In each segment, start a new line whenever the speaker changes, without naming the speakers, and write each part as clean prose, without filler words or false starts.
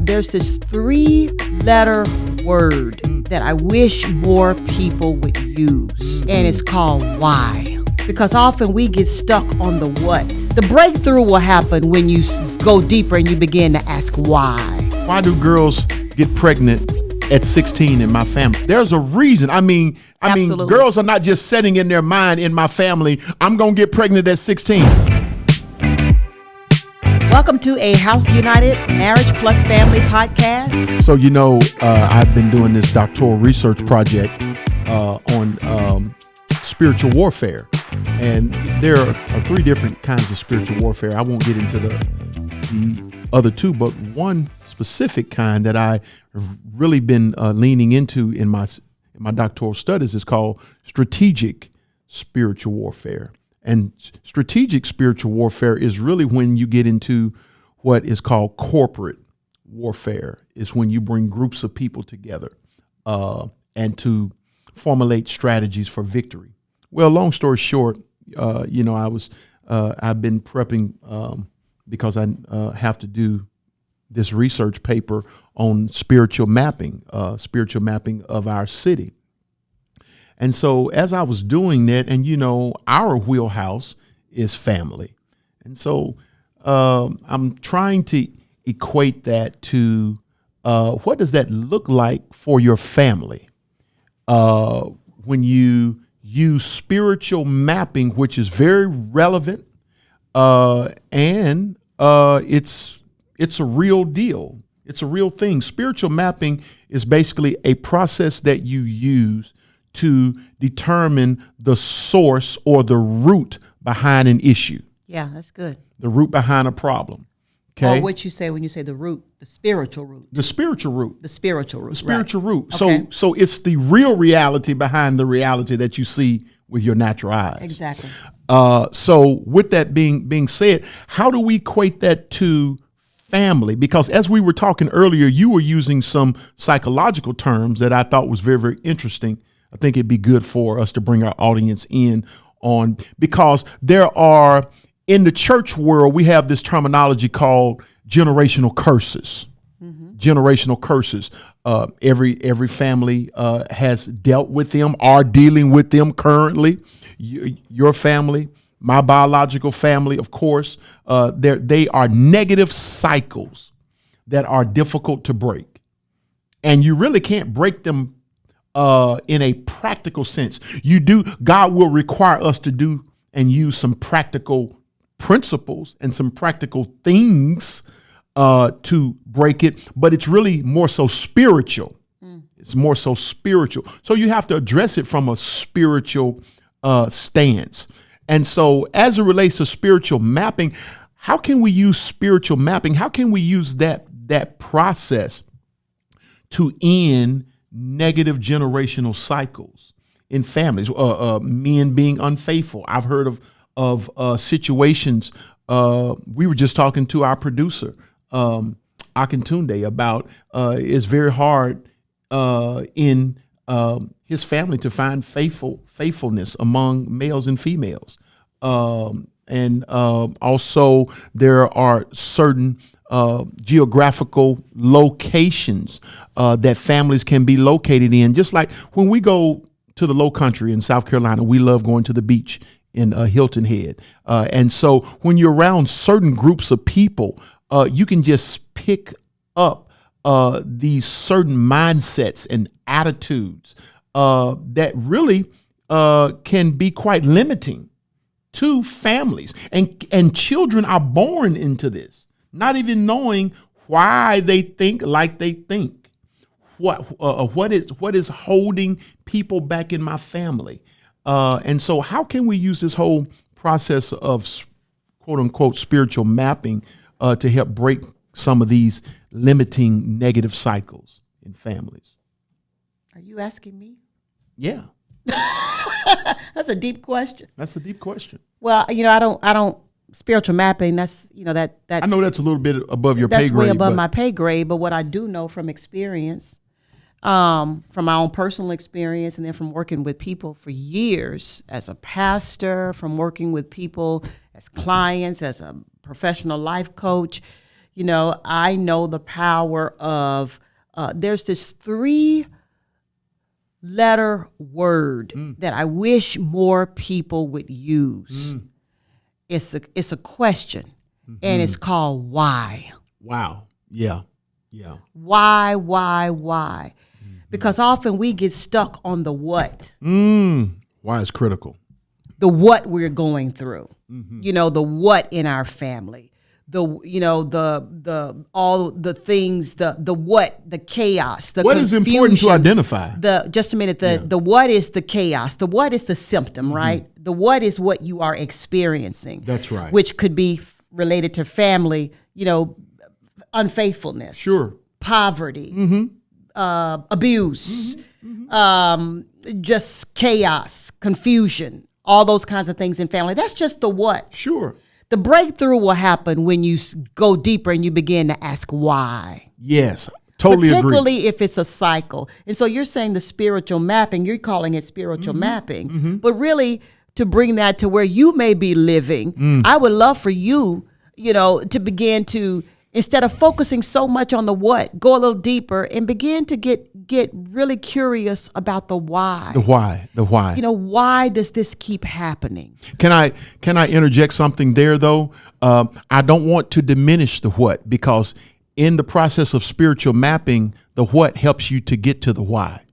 there's this 3-letter word that I wish more people would use, and it's called why. Because often we get stuck on the what. The breakthrough will happen when you go deeper and you begin to ask why.
Why do girls get pregnant at 16 in my family? There's a reason. I mean, girls are not just setting in their mind in my family, I'm going to get pregnant at 16.
Welcome to a House United Marriage Plus Family podcast.
So, I've been doing this doctoral research project on spiritual warfare. And there are 3 different kinds of spiritual warfare. I won't get into the other 2, but one specific kind that I have really been leaning into in my doctoral studies is called strategic spiritual warfare. And strategic spiritual warfare is really when you get into what is called corporate warfare. It's when you bring groups of people together and to formulate strategies for victory. Well, long story short, I've been prepping because I have to do this research paper on spiritual mapping of our city. And so as I was doing that, and our wheelhouse is family. And so I'm trying to equate that to what does that look like for your family when you use spiritual mapping, which is very relevant, and it's a real deal. It's a real thing. Spiritual mapping is basically a process that you use to determine the source or the root behind an issue.
Yeah, that's good.
The root behind a problem. Okay.
Or what you say when you say the root, the spiritual root.
The spiritual root.
The spiritual root.
The spiritual
right.
root.
Okay.
So it's the real reality behind the reality that you see with your natural eyes.
Exactly.
So with that being said, how do we equate that to family? Because as we were talking earlier, you were using some psychological terms that I thought was very, very interesting. I think it'd be good for us to bring our audience in on, because there are, in the church world, we have this terminology called generational curses. Mm-hmm. Generational curses. Every family has dealt with them, are dealing with them currently. Your family, my biological family, of course, they are negative cycles that are difficult to break. And you really can't break them in a practical sense. God will require us to do and use some practical principles and some practical things to break it, but it's really more so spiritual. It's more so spiritual. So you have to address it from a spiritual stance. And so as it relates to spiritual mapping, how can we use spiritual mapping? How can we use that process to end negative generational cycles in families? Men being unfaithful. I've heard of situations. We were just talking to our producer, Akintunde, about it's very hard in his family to find faithfulness among males and females. And also there are certain geographical locations that families can be located in. Just like when we go to the Low Country in South Carolina, we love going to the beach in Hilton Head. And so when you're around certain groups of people, you can just pick up these certain mindsets and attitudes that really can be quite limiting to families. And children are born into this, not even knowing why they think like they think. What is holding people back in my family? And so how can we use this whole process of quote unquote spiritual mapping to help break some of these limiting negative cycles in families?
Are you asking me?
Yeah.
That's a deep question.
That's a deep question.
Well, I don't spiritual mapping. That's that's.
I know that's a little bit above your pay grade.
That's way above my pay grade. But what I do know from experience, from my own personal experience, and then from working with people for years as a pastor, from working with people as clients, as a professional life coach, I know the power of, there's this 3-letter word that I wish more people would use. It's a question, and it's called why.
Wow. Yeah. Yeah.
Why? Because often we get stuck on the what.
Why is critical.
The what we're going through. The what in our family. The all the things, the what, the chaos, the
what
confusion.
is important to identify?
Just a minute, the what is the chaos, the what is the symptom, right? The what is what you are experiencing.
That's right.
Which could be related to family, unfaithfulness.
Sure.
Poverty. Abuse. Just chaos, confusion, all those kinds of things in family. That's just the what.
Sure.
The breakthrough will happen when you go deeper and you begin to ask why.
Yes, totally agree.
Particularly if it's a cycle. And so you're saying the spiritual mapping, you're calling it spiritual mapping. But really, to bring that to where you may be living, I would love for you, to begin to, instead of focusing so much on the what, go a little deeper and begin to get really curious about the why.
The why.
Why does this keep happening?
Can I interject something there though? I don't want to diminish the what, because in the process of spiritual mapping, the what helps you to get to the why.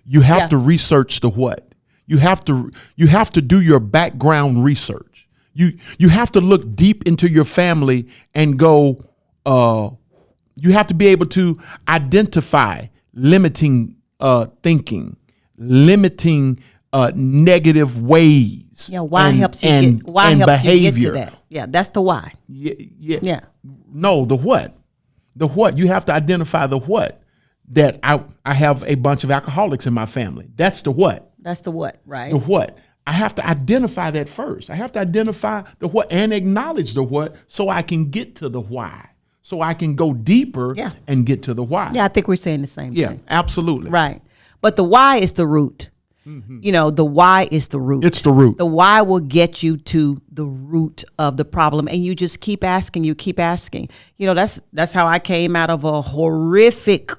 You have to research the what. You have to do your background research. You have to look deep into your family and go, you have to be able to identify limiting thinking, limiting negative ways.
Why helps you get to that? Yeah, that's the why.
Yeah. No, the what? The what? You have to identify the what. That I have a bunch of alcoholics in my family. That's the what.
That's the what, right?
The what. I have to identify that first. I have to identify the what and acknowledge the what so I can get to the why. So I can go deeper and get to the why.
Yeah, I think we're saying the same thing.
Yeah, absolutely.
Right. But the why is the root. The why is the root.
It's the root.
The why will get you to the root of the problem. And you just keep asking, that's how I came out of a horrific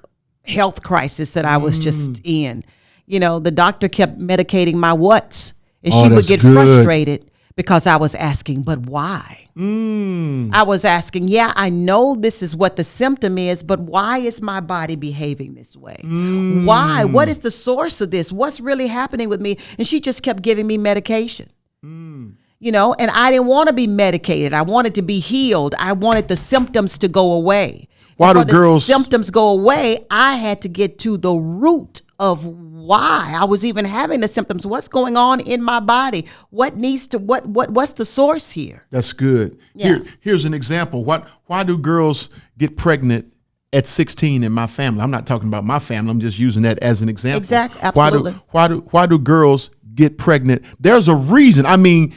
health crisis that I was just in. The doctor kept medicating my what's. And she would get frustrated because I was asking, but why? I was asking, I know this is what the symptom is, but why is my body behaving this way? Why? What is the source of this? What's really happening with me? And she just kept giving me medication. And I didn't want to be medicated. I wanted to be healed. I wanted the symptoms to go away.
Why do
the symptoms go away? I had to get to the root of why I was even having the symptoms. What's going on in my body? What's the source here?
That's good.
Yeah.
Here's an example. Why do girls get pregnant at 16 in my family? I'm not talking about my family. I'm just using that as an example.
Exactly. Absolutely.
Why do girls get pregnant? There's a reason. I mean,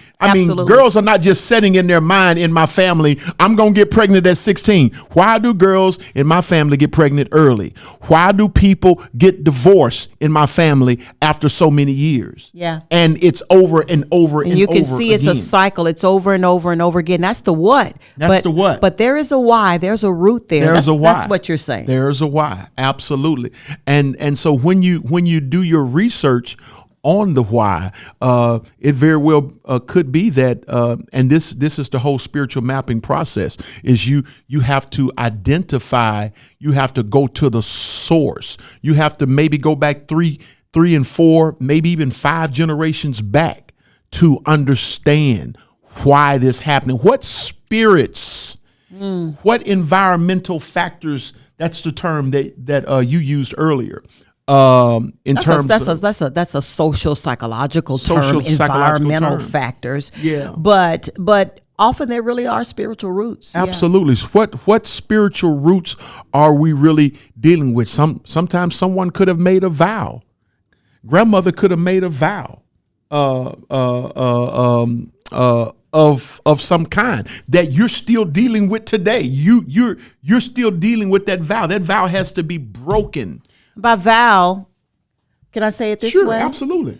girls are not just setting in their mind, in my family, I'm going to get pregnant at 16. Why do girls in my family get pregnant early? Why do people get divorced in my family after so many years?
Yeah.
And it's over and over and over again.
You can see it's a cycle. It's over and over and over again. That's the what.
That's the what.
But there is a why. There's a root there.
There's a why.
That's what you're saying.
There's a why. Absolutely. And so when you do your research on the why, it very well could be that, and this is the whole spiritual mapping process, is you have to identify, you have to go to the source. You have to maybe go back three and four, maybe even 5 generations back to understand why this happening. What spirits, what environmental factors, that's the term that you used earlier.
That's a social psychological term, environmental factors.
Yeah.
But often there really are spiritual roots.
Absolutely. Yeah. What spiritual roots are we really dealing with? Sometimes someone could have made a vow. Grandmother could have made a vow of some kind that you're still dealing with today. You're still dealing with that vow. That vow has to be broken.
By vow, can I say it this way?
Sure, absolutely.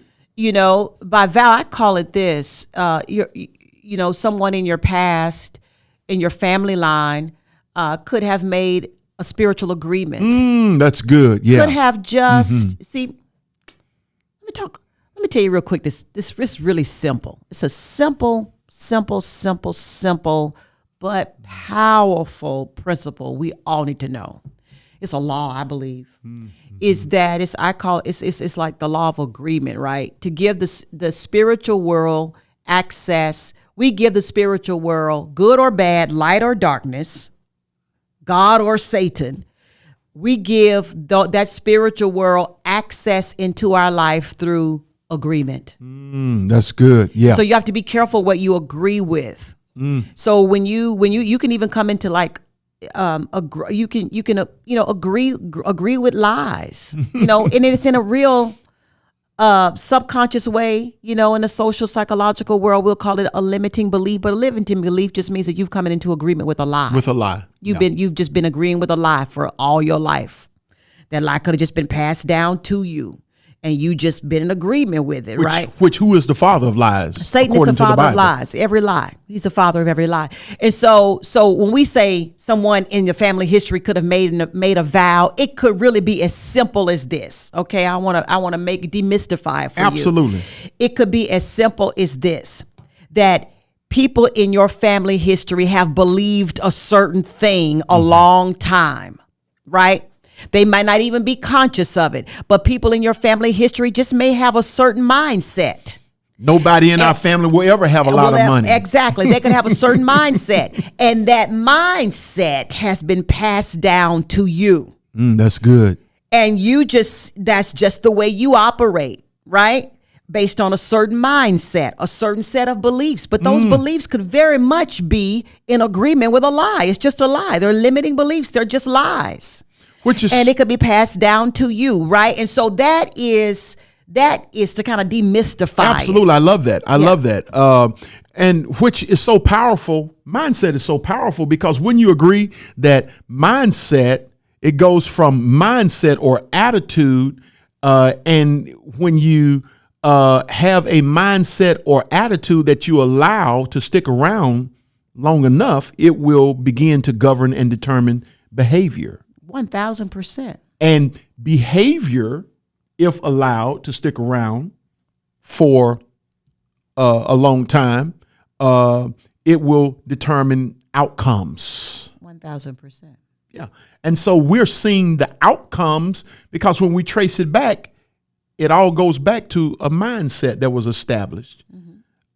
By vow, I call it this. Someone in your past, in your family line, could have made a spiritual agreement.
That's good. Yeah.
Could have just see. Let me tell you real quick. This is really simple. It's a simple, but powerful principle we all need to know. It's a law, I believe. Is that it's like the law of agreement, right? To give the spiritual world access. We give the spiritual world, good or bad, light or darkness, God or Satan. We give that spiritual world access into our life through agreement.
That's good. Yeah.
So you have to be careful what you agree with. So when you can even come into like you can agree with lies, and it's in a real subconscious way, in the social psychological world, we'll call it a limiting belief, but a limiting belief just means that you've come into agreement with a lie.
With a lie.
You've just been agreeing with a lie for all your life. That lie could have just been passed down to you. And you just been in agreement with it, right?
Who is the father of lies?
Satan is the father of lies. Every lie. He's the father of every lie. And so when we say someone in your family history could have made a vow, it could really be as simple as this. Okay, I want to demystify it for you.
Absolutely.
It could be as simple as this: that people in your family history have believed a certain thing a long time, right? They might not even be conscious of it, but people in your family history just may have a certain mindset.
Nobody in our family will ever have a lot of money.
Exactly. They could have a certain mindset, and that mindset has been passed down to you.
That's good.
And that's just the way you operate, right? Based on a certain mindset, a certain set of beliefs. But those beliefs could very much be in agreement with a lie. It's just a lie. They're limiting beliefs. They're just lies. And it could be passed down to you, right? And so that is to kind of demystify.
Absolutely. I love that. I love that. And which is so powerful. Mindset is so powerful because when you agree that mindset, it goes from mindset or attitude. And when you have a mindset or attitude that you allow to stick around long enough, it will begin to govern and determine behavior.
1,000%.
And behavior, if allowed to stick around for a long time, it will determine outcomes.
1,000%.
Yeah. And so we're seeing the outcomes because when we trace it back, it all goes back to a mindset that was established,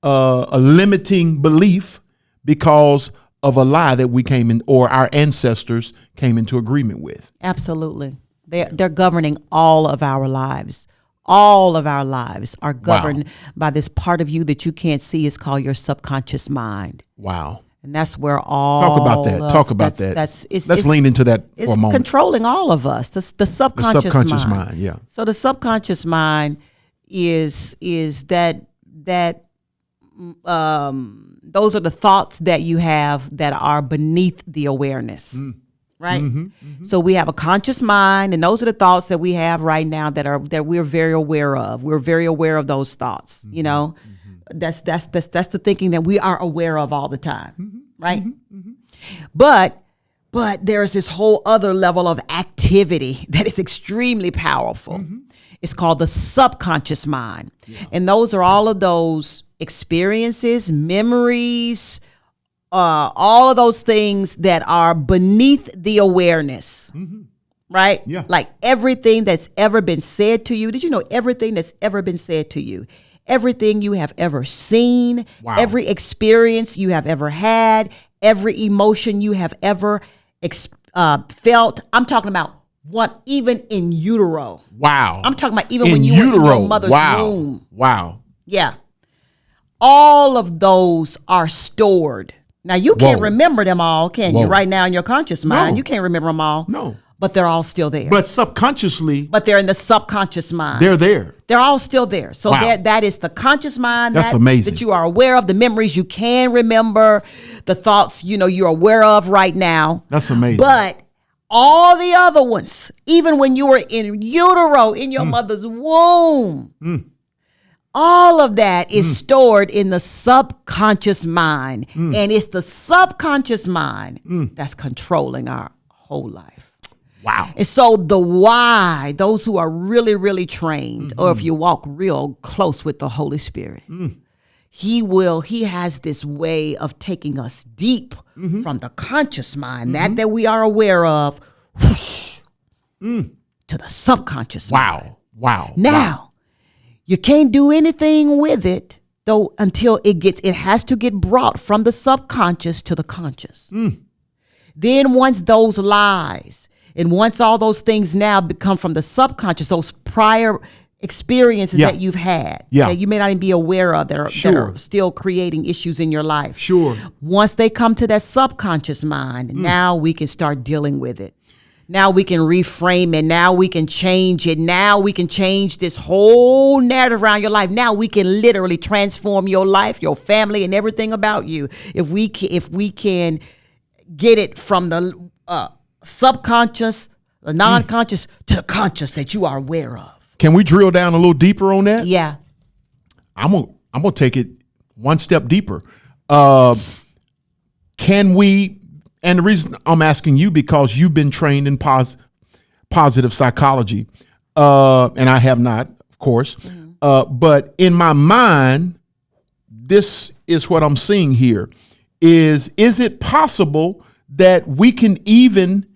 a limiting belief because of a lie that we came in, or our ancestors came into agreement with.
Absolutely. They're governing all of our lives. All of our lives are governed by this part of you that you can't see. Is called your subconscious mind.
Wow.
And that's where all
Talk about that. Let's lean into that for a moment.
It's controlling all of us. The subconscious mind.
Yeah.
So the subconscious mind is that those are the thoughts that you have that are beneath the awareness, right? So we have a conscious mind, and those are the thoughts that we have right now that we're very aware of. We're very aware of those thoughts. That's the thinking that we are aware of all the time, right? But there's this whole other level of activity that is extremely powerful. It's called the subconscious mind, and those are all of those experiences, memories, all of those things that are beneath the awareness, right?
Yeah.
Like everything that's ever been said to you. Did you know everything that's ever been said to you? Everything you have ever seen, every experience you have ever had, every emotion you have ever felt. I'm talking about even in utero.
Wow.
I'm talking about even when you were in your mother's womb.
Wow.
Yeah. All of those are stored. Now, you can't remember them all, can you? Right now in your conscious mind, you can't remember them all.
No.
But they're all still there.
But subconsciously.
But they're in the subconscious mind.
They're there.
They're all still there. So that is the conscious mind.
That's amazing.
That you are aware of, the memories you can remember, the thoughts, you're aware of right now.
That's amazing.
But all the other ones, even when you were in utero, in your mother's womb, All of that is stored in the subconscious mind. And it's the subconscious mind that's controlling our whole life.
Wow.
And so the why, those who are really, really trained, or if you walk real close with the Holy Spirit, he has this way of taking us deep from the conscious mind, that we are aware of, whoosh, to the subconscious mind.
Wow.
Now, you can't do anything with it though until it has to get brought from the subconscious to the conscious. Then once those lies and once all those things now become from the subconscious, those prior experiences that you've had that you may not even be aware of that are still creating issues in your life.
Sure.
Once they come to that subconscious mind, now we can start dealing with it. Now we can reframe it. Now we can change it. Now we can change this whole narrative around your life. Now we can literally transform your life, your family, and everything about you. If we can get it from the subconscious, the non-conscious, to the conscious that you are aware of.
Can we drill down a little deeper on that?
Yeah.
I'm gonna take it one step deeper. Can we? And the reason I'm asking you, because you've been trained in positive psychology, and I have not, of course. But in my mind, this is what I'm seeing here. Is it possible that we can even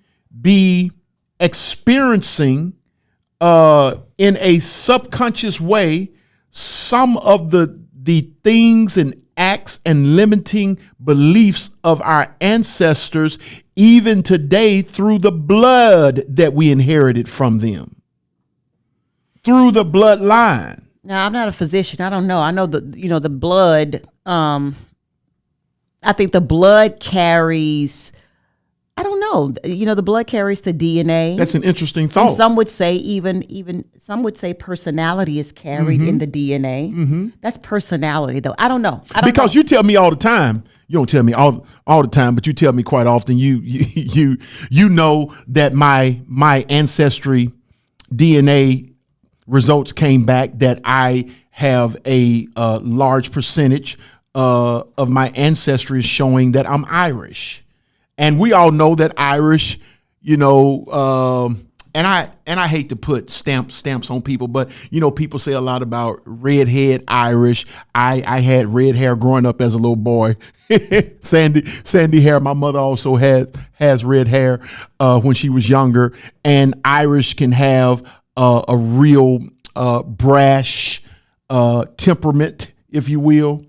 be experiencing in a subconscious way some of the things and acts and limiting beliefs of our ancestors even today through the blood that we inherited from them, through the bloodline?
Now, I'm not a physician. I don't know. I know the blood. I think the blood carries. I don't know. The blood carries the DNA.
That's an interesting thought.
And some would say even some would say personality is carried in the DNA. That's personality, though. I don't know.
Because you tell me all the time. You don't tell me all the time, but you tell me quite often. You know that my ancestry DNA results came back that I have a large percentage of my ancestry is showing that I'm Irish. And we all know that Irish, and I hate to put stamps on people, but people say a lot about redhead Irish. I had red hair growing up as a little boy, sandy hair. My mother also has red hair when she was younger, and Irish can have a real brash temperament, if you will.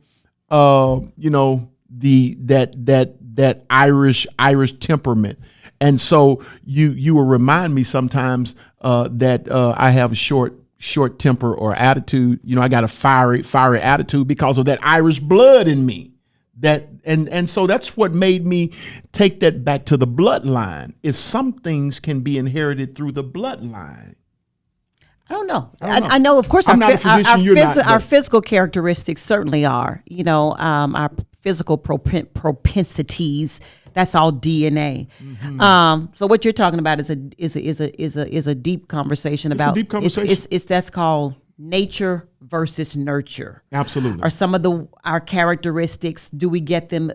That Irish temperament. And so you will remind me sometimes that I have a short temper or attitude. I got a fiery attitude because of that Irish blood in me. And so that's what made me take that back to the bloodline, is some things can be inherited through the bloodline.
I don't know. I know, of course, our physical characteristics certainly are. Our physical propensities. That's all DNA. So what you're talking about is a deep conversation about.
It's a deep conversation.
It's that's called nature versus nurture.
Absolutely.
Are some of our characteristics? Do we get them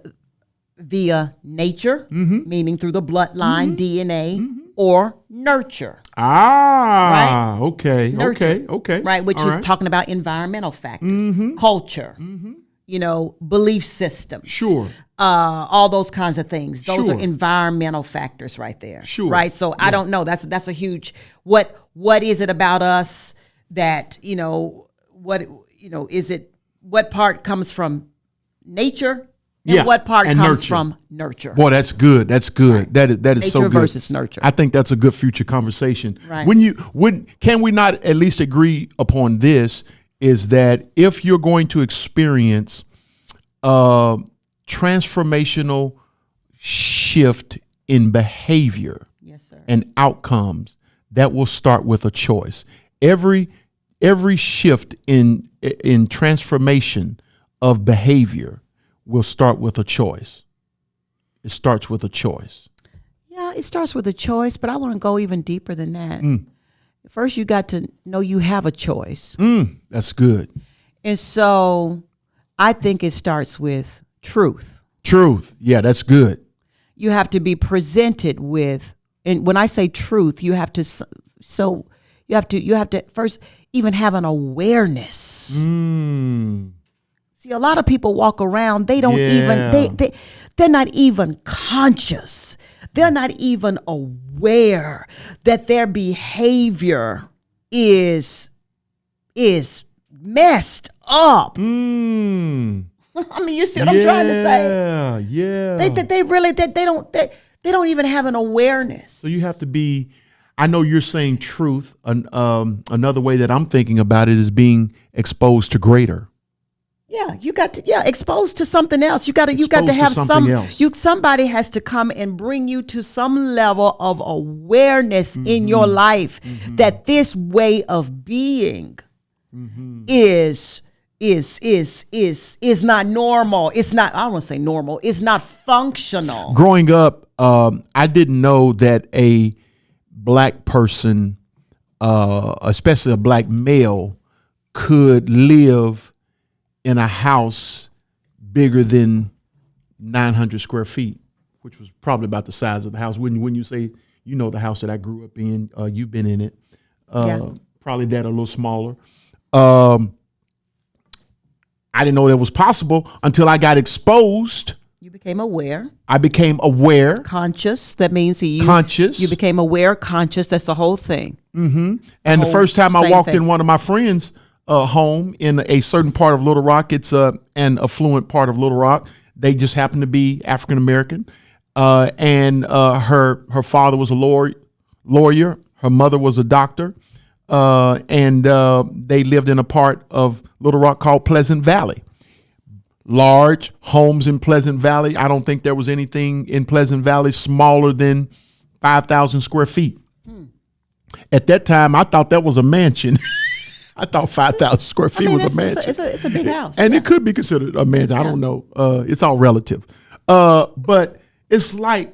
via nature, meaning through the bloodline, DNA, or nurture?
Right? Okay.
Nurture,
Okay.
Right, which is talking about environmental factors, culture, belief systems.
Sure.
All those kinds of things. Those
Sure.
are environmental factors right there.
Sure.
Right. So I don't know. That's a huge. What is it about us that is it? What part comes from nature? And what part
and
comes
nurture.
from nurture?
Boy, that's good. That's good.
Right.
That is so
Nature
good.
versus nurture.
I think that's a good future conversation.
Right.
Can we not at least agree upon this? Is that if you're going to experience transformational shift in behavior,
Yes, sir.
and outcomes, that will start with a choice. Every shift in transformation of behavior will start with a choice. It starts with a choice.
Yeah, it starts with a choice, but I want to go even deeper than that. First, you got to know you have a choice.
That's good.
And so I think it starts with truth.
Truth. Yeah, that's good.
You have to be presented with, and when I say truth, you have to, you have to first even have an awareness. See, a lot of people walk around, they don't they're not even conscious. They're not even aware that their behavior is messed up. I mean, you see what I'm trying to say?
Yeah.
They don't even have an awareness.
So you have to be, I know you're saying truth. Another way that I'm thinking about it is being exposed to greater.
Yeah, you got to exposed to something else. You got to have somebody has to come and bring you to some level of awareness in your life that this way of being is not normal. It's not, I don't want to say normal. It's not functional.
Growing up, I didn't know that a black person, especially a black male, could live in a house bigger than 900 square feet, which was probably about the size of the house. When you say, you know, the house that I grew up in, you've been in it, probably that a little smaller. I didn't know that was possible until I got exposed.
You became aware.
I became aware.
Conscious. That means
conscious.
You became aware, conscious. That's the whole thing.
And the first time I walked in one of my friends' home in a certain part of Little Rock, it's an affluent part of Little Rock. They just happened to be African American, and her father was a lawyer. Her mother was a doctor, and they lived in a part of Little Rock called Pleasant Valley. Large homes in Pleasant Valley. I don't think there was anything in Pleasant Valley smaller than 5,000 square feet. At that time, I thought that was a mansion. I thought 5,000 square feet was a mansion.
It's a big house.
And it could be considered a mansion. I don't know. It's all relative. But it's like,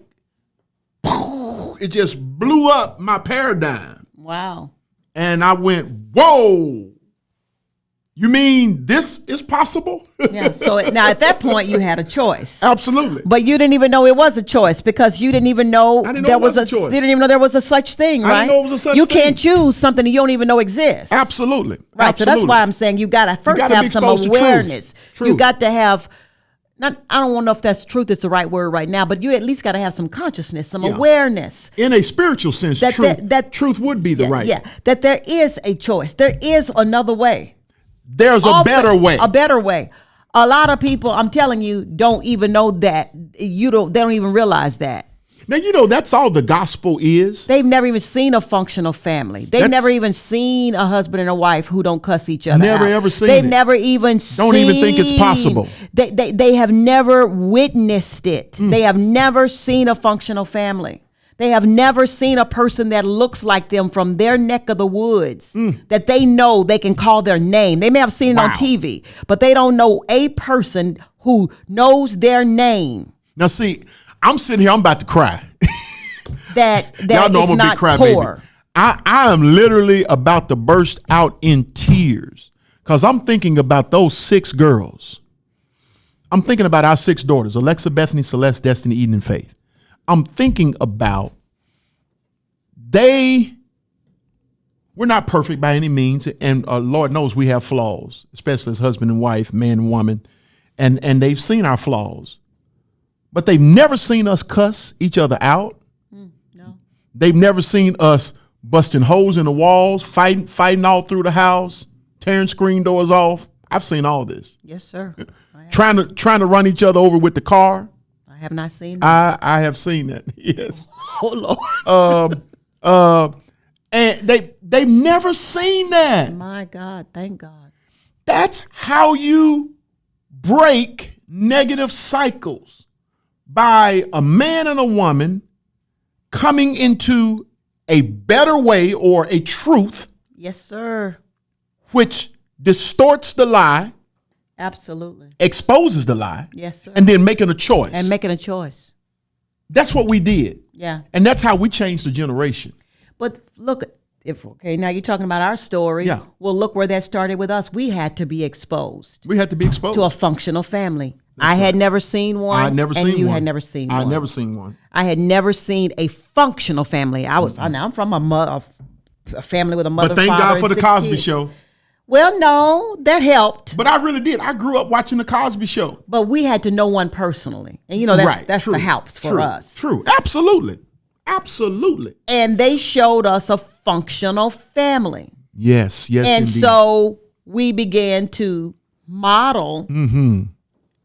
it just blew up my paradigm.
Wow.
And I went, whoa. You mean this is possible?
Yeah. So now at that point you had a choice.
Absolutely.
But you didn't even know it was a choice because you didn't even know there was a choice. You didn't even know there was a such thing, right?
I didn't know it was a such thing.
You can't choose something that you don't even know exists.
Absolutely.
Right.
Absolutely.
So that's why I'm saying you gotta first have some awareness. You got to have I don't know if that's truth is the right word right now, but you at least got to have some consciousness, some awareness.
In a spiritual sense, truth would be the right.
Yeah, that there is a choice. There is another way.
There's a better way.
A better way. A lot of people, I'm telling you, don't even know that. They don't even realize that.
Now, you know, that's all the gospel is.
They've never even seen a functional family. They've never even seen a husband and a wife who don't cuss each other out.
Ever seen
They've
it.
never even seen.
Don't even think it's possible.
They have never witnessed it. They have never seen a functional family. They have never seen a person that looks like them from their neck of the woods that they know they can call their name. They may have seen it on TV, but they don't know a person who knows their name.
Now, see, I'm sitting here, I'm about to cry.
that
Y'all know I'm a big crybaby. I am literally about to burst out in tears because I'm thinking about those 6 girls. I'm thinking about our 6 daughters, Alexa, Bethany, Celeste, Destiny, Eden, and Faith. I'm thinking about we're not perfect by any means, and Lord knows we have flaws, especially as husband and wife, man and woman, and they've seen our flaws, but they've never seen us cuss each other out.
No.
They've never seen us busting holes in the walls, fighting all through the house, tearing screen doors off. I've seen all this.
Yes, sir.
Trying to run each other over with the car.
I have not seen that.
I have seen that. Yes.
Oh
Lord. And they've never seen that.
My God, thank God.
That's how you break negative cycles, by a man and a woman coming into a better way or a truth.
Yes, sir.
Which distorts the lie.
Absolutely.
Exposes the lie.
Yes, sir.
And then making a choice.
That's
what we did.
Yeah.
And that's how we changed the generation.
But look, now you're talking about our story.
Yeah.
Well, look where that started with us. We had to be exposed
We had to be exposed
to a functional family. I had never seen one.
I had never seen
you
one.
had never seen one.
I had never seen one.
I had never seen a functional family. I'm from a family with a mother,
But thank
father,
God for
and
the
6
Cosby
kids.
Show.
Well, no, that helped.
But I really did. I grew up watching the Cosby Show.
But we had to know one personally. And that's
True.
the helps for
True.
us.
True. Absolutely. Absolutely.
And they showed us a functional family.
Yes. Yes.
And
indeed.
so we began to model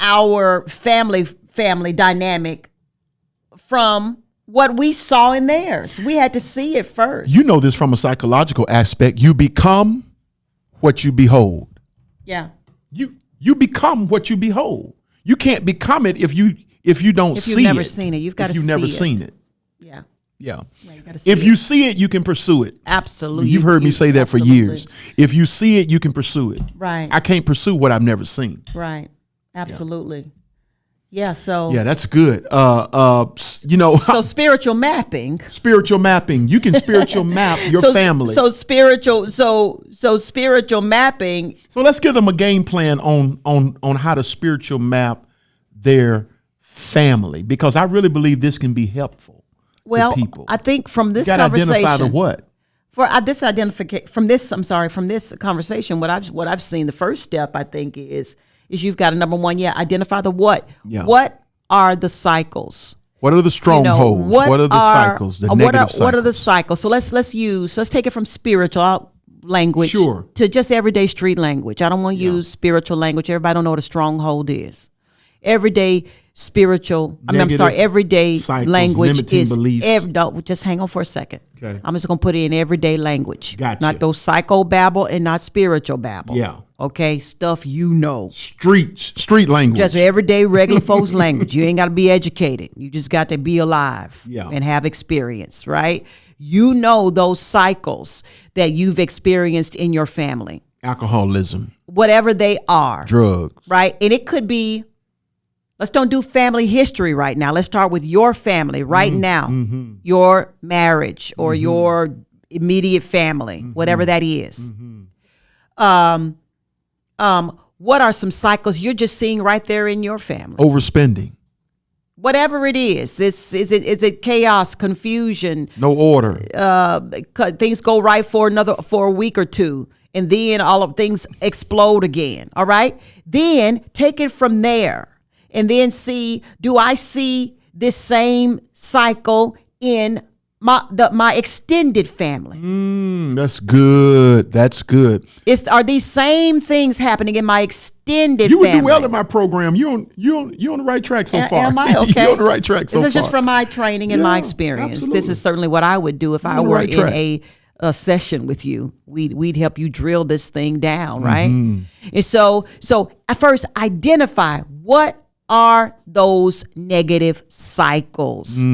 our family dynamic from what we saw in theirs. We had to see it first.
You know this from a psychological aspect. You become what you behold.
Yeah.
You become what you behold. You can't become it if you don't see it.
If you've never seen it, you've got to see it.
If you've never seen it.
Yeah.
Yeah.
You gotta see
If you see it, you can pursue it.
Absolutely.
You've heard me say that for
absolutely.
years. If you see it, you can pursue it.
Right.
I can't pursue what I've never seen.
Right. Absolutely. Yeah. So.
Yeah, that's good.
So spiritual mapping.
Spiritual mapping. You can spiritual map your family.
So spiritual mapping.
So let's give them a game plan on how to spiritual map their family, because I really believe this can be helpful to people.
I think from this
You gotta
conversation,
identify the what.
From this conversation, what I've seen, the first step I think is you've got to, number one, identify the what.
Yeah.
What are the cycles?
What are the strongholds? What are the cycles? The negative cycles.
What are the cycles? So let's take it from spiritual language to just everyday street language. I don't want to use spiritual language. Everybody don't know what a stronghold is. Everyday spiritual. Everyday
cycles,
language is.
Beliefs.
Just hang on for a second.
Okay.
I'm just gonna put it in everyday language.
Gotcha.
Not those psycho babble and not spiritual babble.
Yeah.
Okay. Stuff you know.
Street language.
Just everyday regular folks language. You ain't got to be educated. You just got to be alive and have experience, right? You know those cycles that you've experienced in your family.
Alcoholism.
Whatever they are.
Drugs.
Right? And it could be, let's don't do family history right now. Let's start with your family right now. Mm-hmm. Your marriage or your immediate family, whatever that is. What are some cycles you're just seeing right there in your family?
Overspending.
Whatever it is it chaos, confusion,
no order?
Things go right for a week or two, and then all of things explode again. All right, then take it from there, and then see: do I see this same cycle in my extended family?
That's good. That's good.
Are these same things happening in my extended family?
You would do well in my program. You on the right track so far.
Am I okay?
You're on the right track so far.
This is just from my training and my experience.
Absolutely.
This is certainly what I would do if I were in a session with you. We'd help you drill this thing down, right? And so at first identify what are those negative cycles.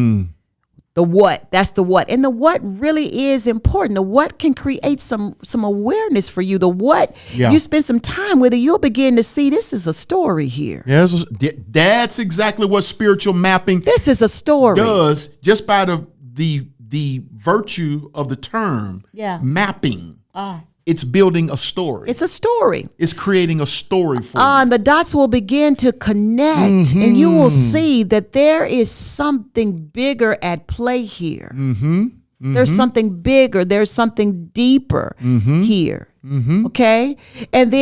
The what, that's the what. And the what really is important. The what can create some awareness for you. The what, you spend some time with it, you'll begin to see this is a story here.
That's exactly what spiritual mapping
This is a story.
does, just by the virtue of the term mapping. It's building a story.
It's a story.
It's creating a story for you.
And the dots will begin to connect, and you will see that there is something bigger at play here. There's something bigger. There's something deeper here. Okay, and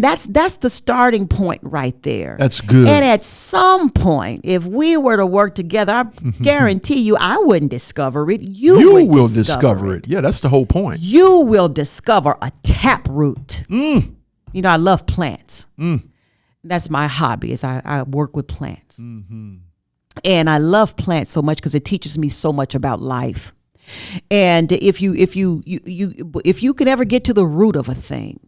that's the starting point right there.
That's good.
And at some point, if we were to work together, I guarantee you, I wouldn't discover it. You will discover it.
Yeah, that's the whole point.
You will discover a taproot. You know, I love plants. That's my hobby. Is I work with plants, and I love plants so much because it teaches me so much about life. And if you could ever get to the root of a thing,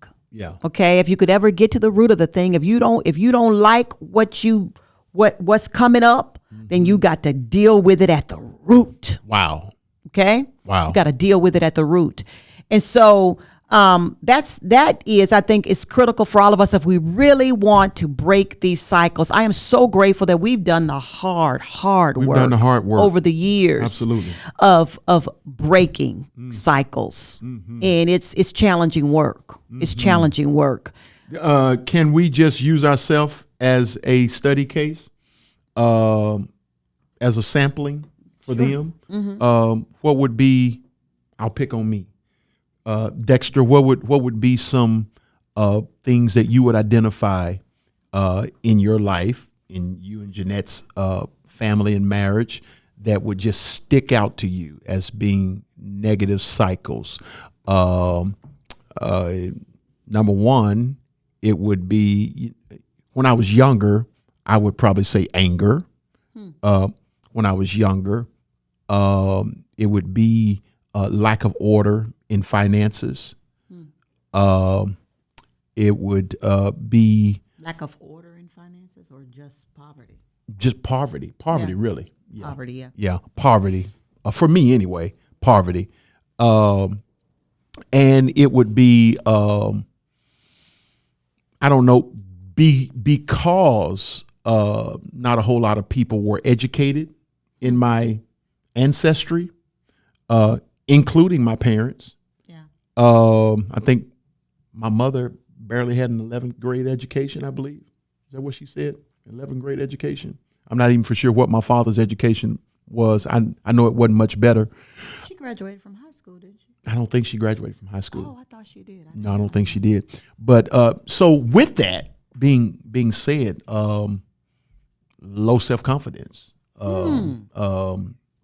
okay, if you could ever get to the root of the thing, if you don't like what's coming up, then you got to deal with it at the root.
Wow.
Okay.
Wow.
You got to deal with it at the root. And so that is, I think, is critical for all of us if we really want to break these cycles. I am so grateful that we've done the hard work over the years.
Absolutely.
of breaking cycles. And it's challenging work. It's challenging work.
Can we just use ourselves as a study case, as a sampling for them? What would be, I'll pick on me. Dexter, what would be some things that you would identify in your life, in you and Genette's family and marriage, that would just stick out to you as being negative cycles? Number one, it would be, when I was younger, I would probably say anger. When I was younger, it would be lack of order in finances. It would be
lack of order in finances, or just poverty?
Just poverty, really. Yeah.
Poverty, yeah.
Yeah, poverty. For me anyway, poverty. And it would be, I don't know, because not a whole lot of people were educated in my ancestry, including my parents.
Yeah.
I think my mother barely had an 11th grade education, I believe. Is that what she said? 11th grade education? I'm not even for sure what my father's education was. I know it wasn't much better.
She graduated from high school, didn't she?
I don't think she graduated from high school.
Oh, I thought she did.
No, I don't think she did. But so with that being said, low self-confidence,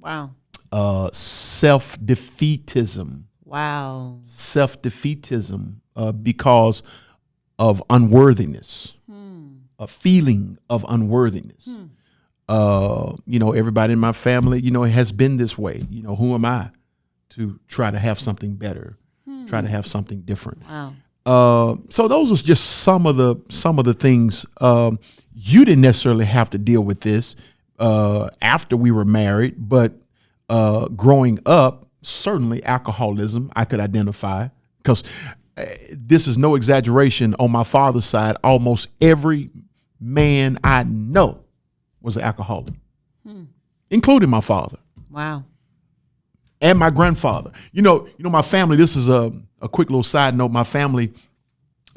Wow.
self-defeatism.
Wow.
Self-defeatism because of unworthiness, a feeling of unworthiness. Everybody in my family, has been this way. Who am I to try to have something better, try to have something different?
Wow.
So those are just some of the things. You didn't necessarily have to deal with this after we were married, but growing up, certainly alcoholism I could identify, because this is no exaggeration. On my father's side, almost every man I know was an alcoholic, including my father.
Wow.
And my grandfather. My family, this is a quick little side note. My family,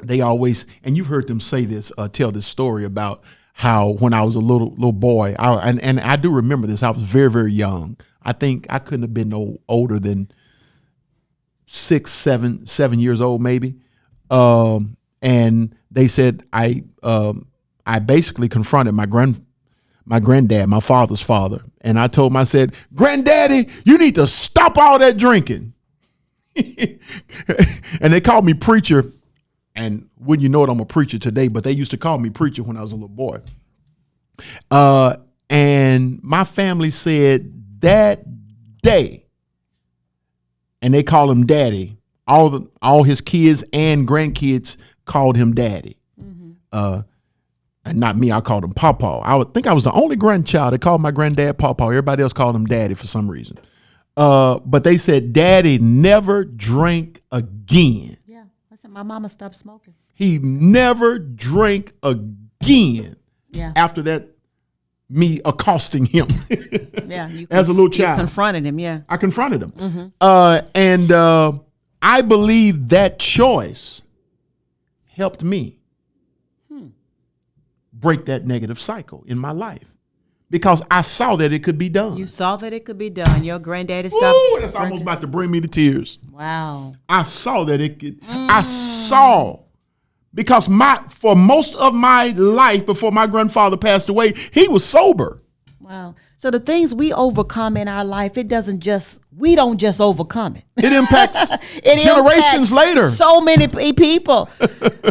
they always, and you've heard them say this, tell this story about how when I was a little boy, and I do remember this, I was very, very young. I think I couldn't have been no older than 7 years old, maybe. And they said I basically confronted my granddad, my father's father. And I told him, I said, "Granddaddy, you need to stop all that drinking." And they called me preacher. And wouldn't you know it, I'm a preacher today, but they used to call me preacher when I was a little boy. And my family said that day, and they call him daddy. All his kids and grandkids called him daddy. And not me, I called him Pawpaw. I think I was the only grandchild that called my granddad Pawpaw. Everybody else called him daddy for some reason. But they said daddy never drank again.
Yeah, I said my mama stopped smoking.
He never drank again.
Yeah.
After that, me accosting him.
Yeah.
As a little child.
You confronted him, yeah.
I confronted him. And I believe that choice helped me break that negative cycle in my life, because I saw that it could be done.
You saw that it could be done. Your granddaddy stopped.
Ooh, that's almost about to bring me to tears.
Wow.
I saw that it could. I saw, because for most of my life before my grandfather passed away, he was sober.
Wow. So the things we overcome in our life, we don't just overcome it.
It impacts generations later.
So many people,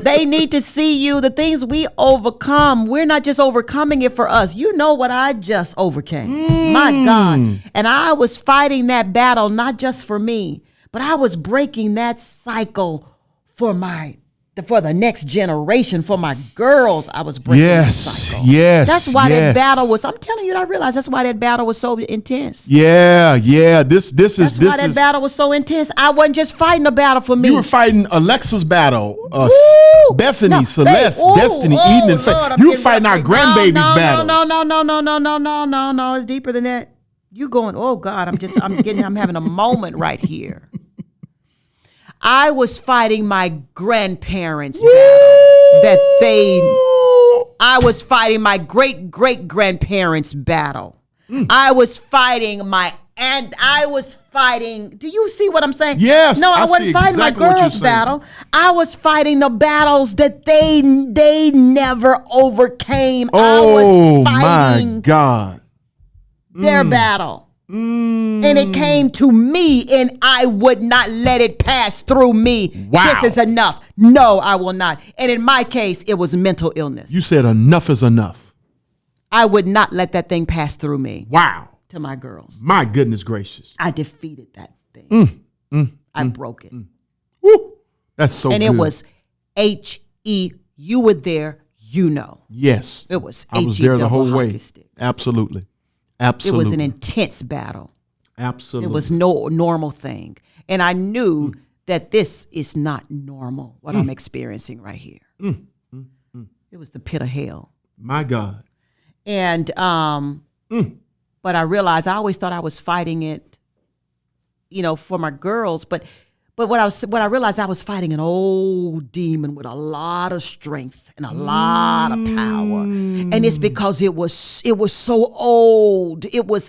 they need to see you. The things we overcome, we're not just overcoming it for us. You know what I just overcame. My God. And I was fighting that battle, not just for me, but I was breaking that cycle for my for the next generation, for my girls, I was breaking the cycle.
Yes.
That's why that battle was. I'm telling you, I realized that's why that battle was so intense.
Yeah. That's why
that battle was so intense. I wasn't just fighting a battle for me.
You were fighting Alexa's battle, Bethany, Celeste,
hey,
Destiny, Eden, and Faith. You were fighting our grandbabies' battles.
No. It's deeper than that. You going? Oh God, I'm having a moment right here. I was fighting my grandparents' battle I was fighting my great-great-grandparents' battle. I was fighting do you see what I'm saying?
Yes.
No, I wasn't fighting exactly my girls' battle. I was fighting the battles that they never overcame. I was fighting
my God.
Their battle. And it came to me, and I would not let it pass through me.
Wow.
This is enough. No, I will not. And in my case, it was mental illness.
You said enough is enough.
I would not let that thing pass through me.
Wow.
To my girls.
My goodness gracious.
I defeated that thing. I broke it.
Woo. That's so good.
And it was H-E. You were there, you know.
Yes.
It was
I was there the whole way.
Stick.
Absolutely.
It was an intense battle.
Absolutely.
It was no normal thing. And I knew that this is not normal, what I'm experiencing right here. It was the pit of hell.
My God.
And, but I realized, I always thought I was fighting it, for my girls. But what I realized, I was fighting an old demon with a lot of strength and a lot of power. And it's because it was so old. It was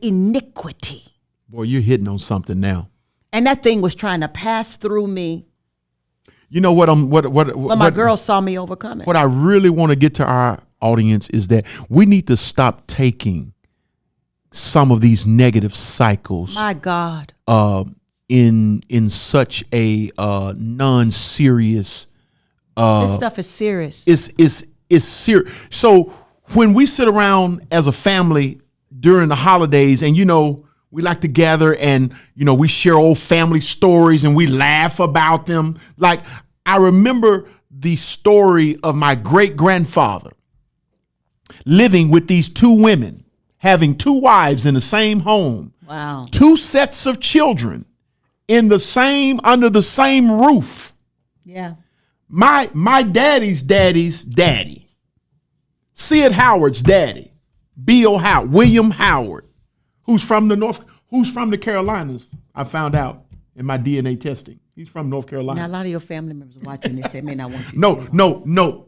iniquity.
Boy, you're hitting on something now.
And that thing was trying to pass through me.
You know what
But my girls saw me overcome it.
What I really want to get to our audience is that we need to stop taking some of these negative cycles.
My God.
In such a non-serious.
This stuff is serious.
It's serious. So when we sit around as a family during the holidays, and we like to gather, and we share old family stories and we laugh about them. Like, I remember the story of my great-grandfather living with these two women, having two wives in the same home.
Wow.
Two sets of children under the same roof.
Yeah.
My daddy's daddy, Sid Howard's daddy, William Howard, who's from the Carolinas. I found out in my DNA testing. He's from North Carolina.
Now, a lot of your family members are watching this. They may not want you to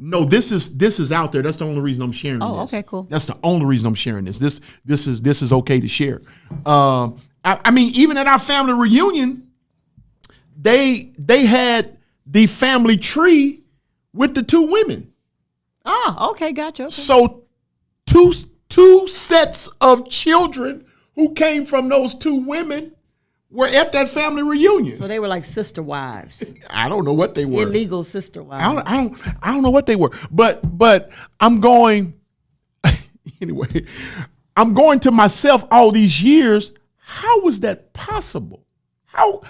No. This is out there. That's the only reason I'm sharing this.
Oh, okay, cool.
That's the only reason I'm sharing this. This is okay to share. I mean, even at our family reunion, they had the family tree with the two women.
Oh, okay, gotcha. Okay.
So two sets of children who came from those two women were at that family reunion.
So they were like sister wives.
I don't know what they were.
Illegal sister wives.
I don't know what they were. But I'm going anyway. I'm going to myself all these years. How was that possible? How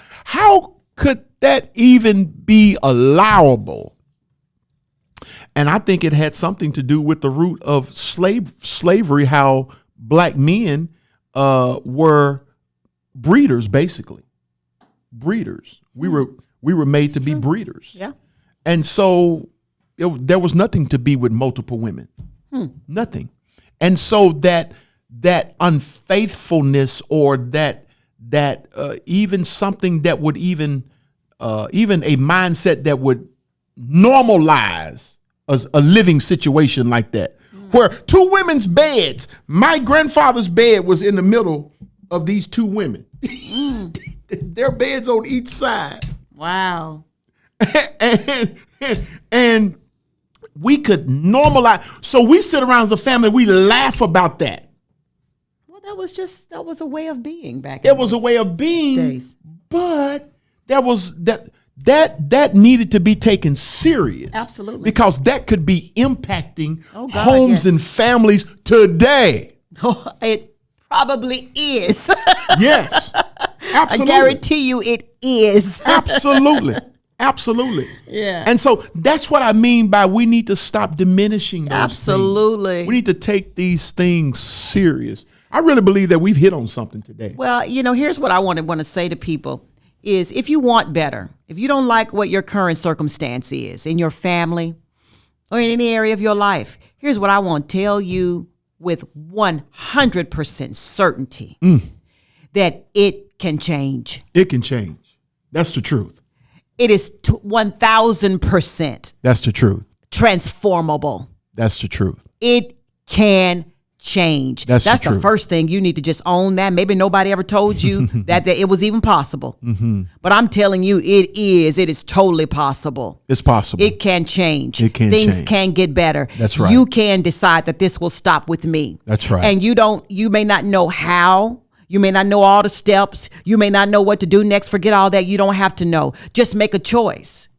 could that even be allowable? And I think it had something to do with the root of slavery, how black men were breeders, basically. Breeders. We were made to be breeders.
Yeah.
And so there was nothing to be with multiple women. Nothing. And so that unfaithfulness, or that even something that would even a mindset that would normalize a living situation like that, where two women's beds, my grandfather's bed was in the middle of these two women. Their beds on each side.
Wow.
and we could normalize. So we sit around as a family, we laugh about that.
Well, that was a way of being back.
It was a way of being
days.
But that needed to be taken serious.
Absolutely.
Because that could be impacting
yes.
homes and families today.
It probably is.
Yes. Absolutely.
I guarantee you it is.
Absolutely. Absolutely.
Yeah.
And so that's what I mean by we need to stop diminishing those
Absolutely.
things. We need to take these things serious. I really believe that we've hit on something today.
Well, here's what I want to say to people is if you want better, if you don't like what your current circumstance is in your family or in any area of your life, here's what I want to tell you with 100% certainty that it can change.
It can change. That's the truth.
It is 1,000%
That's the truth.
transformable.
That's the truth.
It can change.
That's the
the
truth.
first thing you need to just own that. Maybe nobody ever told you that it was even possible. But I'm telling you, it is totally possible.
It's possible.
It can change.
It can
Things
change.
can get better.
That's right.
You can decide that this will stop with me.
That's right.
And you may not know how. You may not know all the steps. You may not know what to do next. Forget all that. You don't have to know. Just make a choice.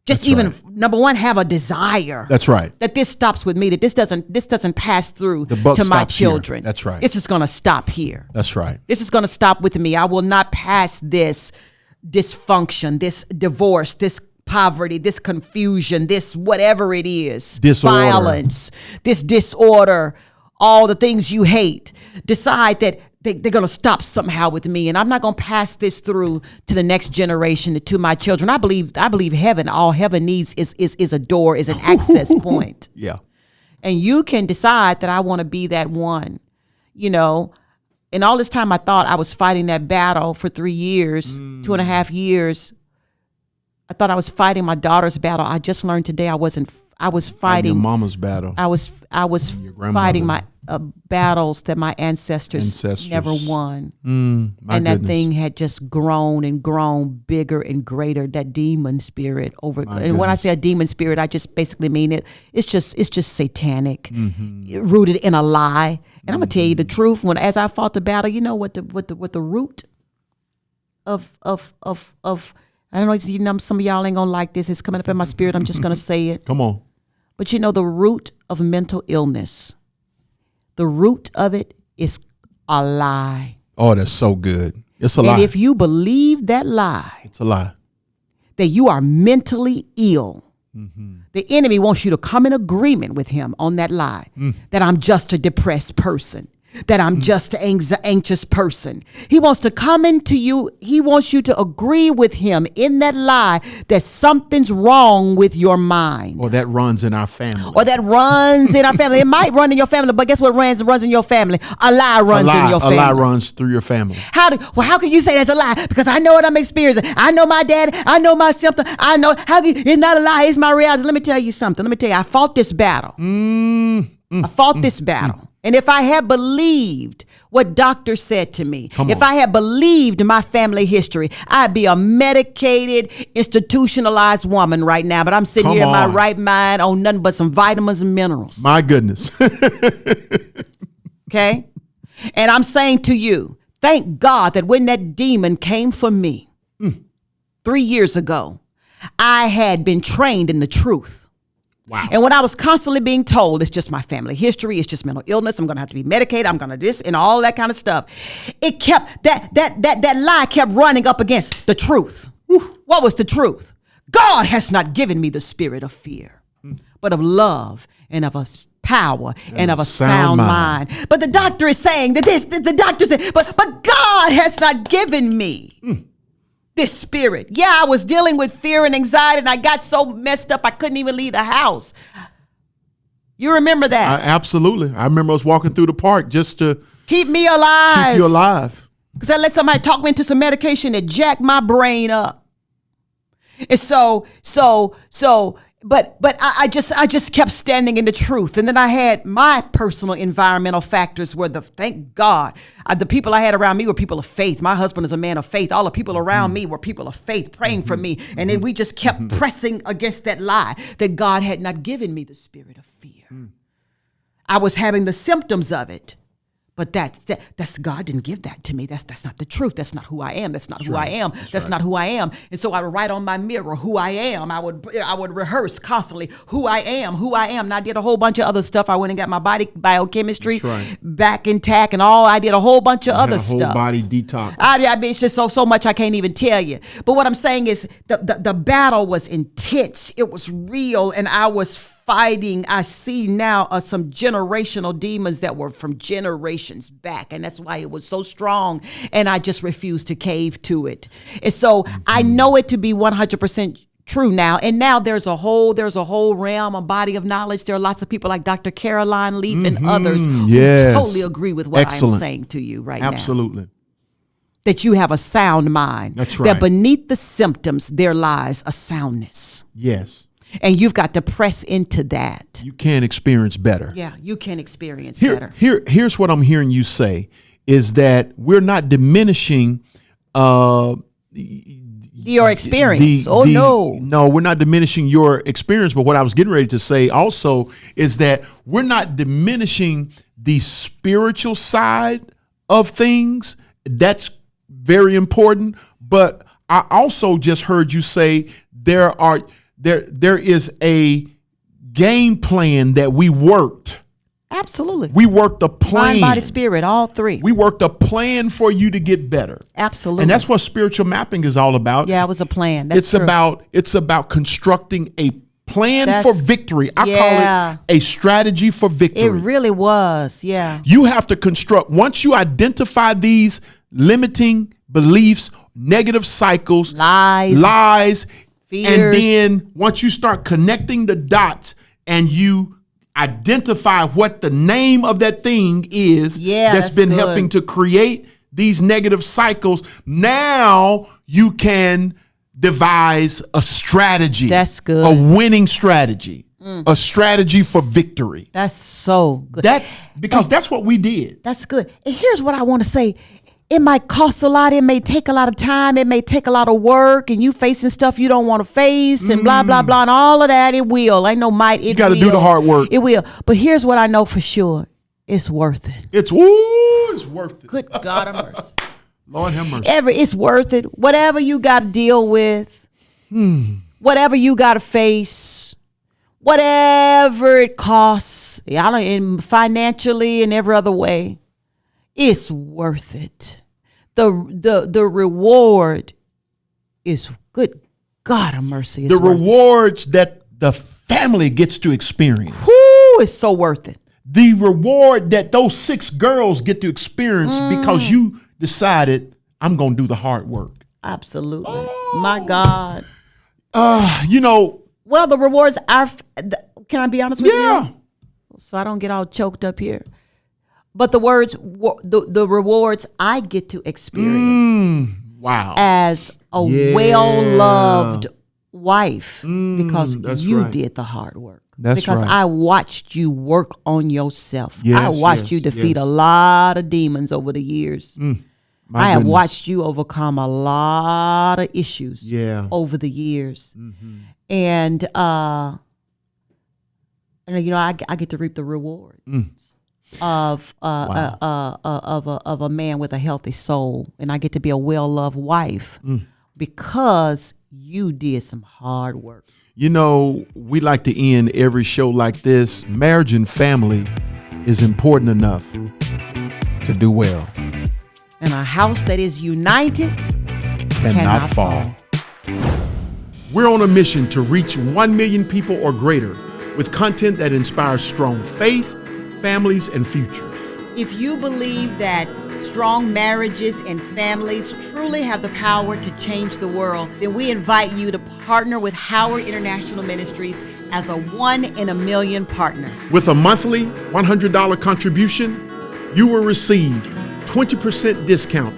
Just
That's
even
right.
Number one, have a desire.
That's right.
That this stops with me. That this doesn't pass through
The buck
to my
stops here.
children.
That's right.
This is going to stop here.
That's right.
This is going to stop with me. I will not pass this dysfunction, this divorce, this poverty, this confusion, this whatever it is,
Disorder.
violence, this disorder, all the things you hate. Decide that they're going to stop somehow with me, and I'm not going to pass this through to the next generation, to my children. I believe heaven. All heaven needs is a door, is an access point.
Yeah.
And you can decide that I want to be that one, And all this time I thought I was fighting that battle for 3 years, 2.5 years. I thought I was fighting my daughter's battle. I just learned today I was fighting
your mama's battle.
I was
Your grandmother.
fighting my battles that my ancestors never won. And that thing had just grown and grown bigger and greater, that demon spirit over. And when I say a demon spirit, I just basically mean it's just satanic, rooted in a lie. And I'm gonna tell you the truth. As I fought the battle, you know what the root of I don't know, some of y'all ain't gonna like this. It's coming up in my spirit. I'm just gonna say it.
Come on.
But the root of mental illness, the root of it is a lie.
Oh, that's so good. It's a lie.
And if you believe that lie,
It's a lie.
that you are mentally ill, the enemy wants you to come in agreement with him on that lie, that I'm just a depressed person, that I'm just an anxious person. He wants to come into you. He wants you to agree with him in that lie that something's wrong with your mind.
Or that runs in our family.
Or that runs in our family. It might run in your family, but guess what runs in your family? A lie runs in your family.
A lie runs through your family.
How can you say that's a lie? Because I know what I'm experiencing. I know my dad. I know my symptom. I know it's not a lie. It's my reality. Let me tell you something. I fought this battle. I fought this battle. And if I had believed what doctors said to me, if I had believed my family history, I'd be a medicated, institutionalized woman right now. But I'm sitting here in my right mind on nothing but some vitamins and minerals.
My goodness.
Okay? And I'm saying to you, thank God that when that demon came for me 3 years ago, I had been trained in the truth.
Wow.
And when I was constantly being told it's just my family history, it's just mental illness, I'm going to have to be medicated, I'm going to this and all that kind of stuff. It kept that lie kept running up against the truth. What was the truth? God has not given me the spirit of fear, but of love and of a power and of a sound mind. But the doctor is saying that the doctor said, but God has not given me this spirit. Yeah, I was dealing with fear and anxiety, and I got so messed up I couldn't even leave the house. You remember that?
Absolutely. I remember us walking through the park just to
keep me alive.
Keep you alive.
Because I let somebody talk me into some medication that jacked my brain up. And but I just kept standing in the truth. And then I had my personal environmental factors where thank God, the people I had around me were people of faith. My husband is a man of faith. All the people around me were people of faith praying for me. And then we just kept pressing against that lie that God had not given me the spirit of fear. I was having the symptoms of it, But that's God didn't give that to me. That's not the truth. That's not who I am. That's not who I am. That's not who I am. And so I would write on my mirror who I am. I would rehearse constantly who I am. And I did a whole bunch of other stuff. I went and got my body biochemistry back intact and all. I did a whole bunch of other stuff.
Whole body detox.
I mean, it's just so much I can't even tell you. But what I'm saying is the battle was intense. It was real, and I was fighting. I see now some generational demons that were from generations back, and that's why it was so strong, and I just refused to cave to it. And so I know it to be 100% true now. And now there's a whole realm, a body of knowledge. There are lots of people like Dr. Caroline Leaf and others who totally agree with what I'm saying to you right now.
Absolutely.
That you have a sound mind.
That's right.
That beneath the symptoms there lies a soundness.
Yes.
And you've got to press into that.
You can experience better.
Yeah, you can experience better.
Here's what I'm hearing you say is that we're not diminishing
your experience.
No, we're not diminishing your experience. But what I was getting ready to say also is that we're not diminishing the spiritual side of things. That's very important. But I also just heard you say there is a game plan that we worked.
Absolutely.
We worked a plan.
Mind, body, spirit, all three.
We worked a plan for you to get better.
Absolutely.
And that's what spiritual mapping is all about.
Yeah, it was a plan. That's true.
It's about constructing a plan for victory. I call it a strategy for victory.
It really was. Yeah.
You have to construct, once you identify these limiting beliefs, negative cycles, lies, fears. And then once you start connecting the dots and you identify what the name of that thing is that's been helping to create these negative cycles, now you can devise a strategy.
That's good.
A winning strategy. A strategy for victory.
That's so good.
That's because that's what we did.
That's good. And here's what I want to say. It might cost a lot. It may take a lot of time. It may take a lot of work, and you facing stuff you don't want to face, and blah, blah, blah, and all of that. It will. Ain't no might.
You got to do the hard work.
It will. But here's what I know for sure. It's worth it.
It's worth it.
Good God of mercy.
Lord have mercy.
It's worth it. Whatever you got to deal with, whatever you got to face, whatever it costs, financially and every other way, it's worth it. The reward is good. God of mercy.
The rewards that the family gets to experience.
Whoo, it's so worth it.
The reward that those 6 girls get to experience because you decided I'm going to do the hard work.
Absolutely. My God.
Well,
the rewards are, can I be honest with you?
Yeah.
So I don't get all choked up here. But the rewards I get to experience as a well-loved wife because you did the hard work. Because I watched you work on yourself. I watched you defeat a lot of demons over the years. I have watched you overcome a lot of issues over the years. And I get to reap the reward. Of a man with a healthy soul, and I get to be a well-loved wife because you did some hard work.
We like to end every show like this. Marriage and family is important enough to do well.
And a house that is united
cannot fall. We're on a mission to reach 1 million people or greater with content that inspires strong faith, families, and futures.
If you believe that strong marriages and families truly have the power to change the world, then we invite you to partner with Howard International Ministries as a 1 in a million partner.
With a monthly $100 contribution, you will receive 20% discount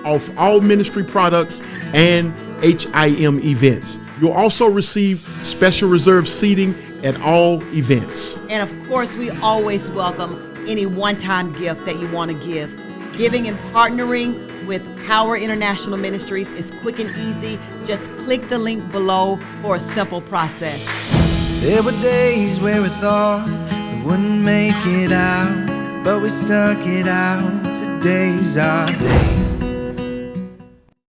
off all ministry products and HIM events. You'll also receive special reserved seating at all events.
And of course, we always welcome any one-time gift that you want to give. Giving and partnering with Howard International Ministries is quick and easy. Just click the link below for a simple process.
There were days where we thought we wouldn't make it out. but we stuck it out. Today's our day.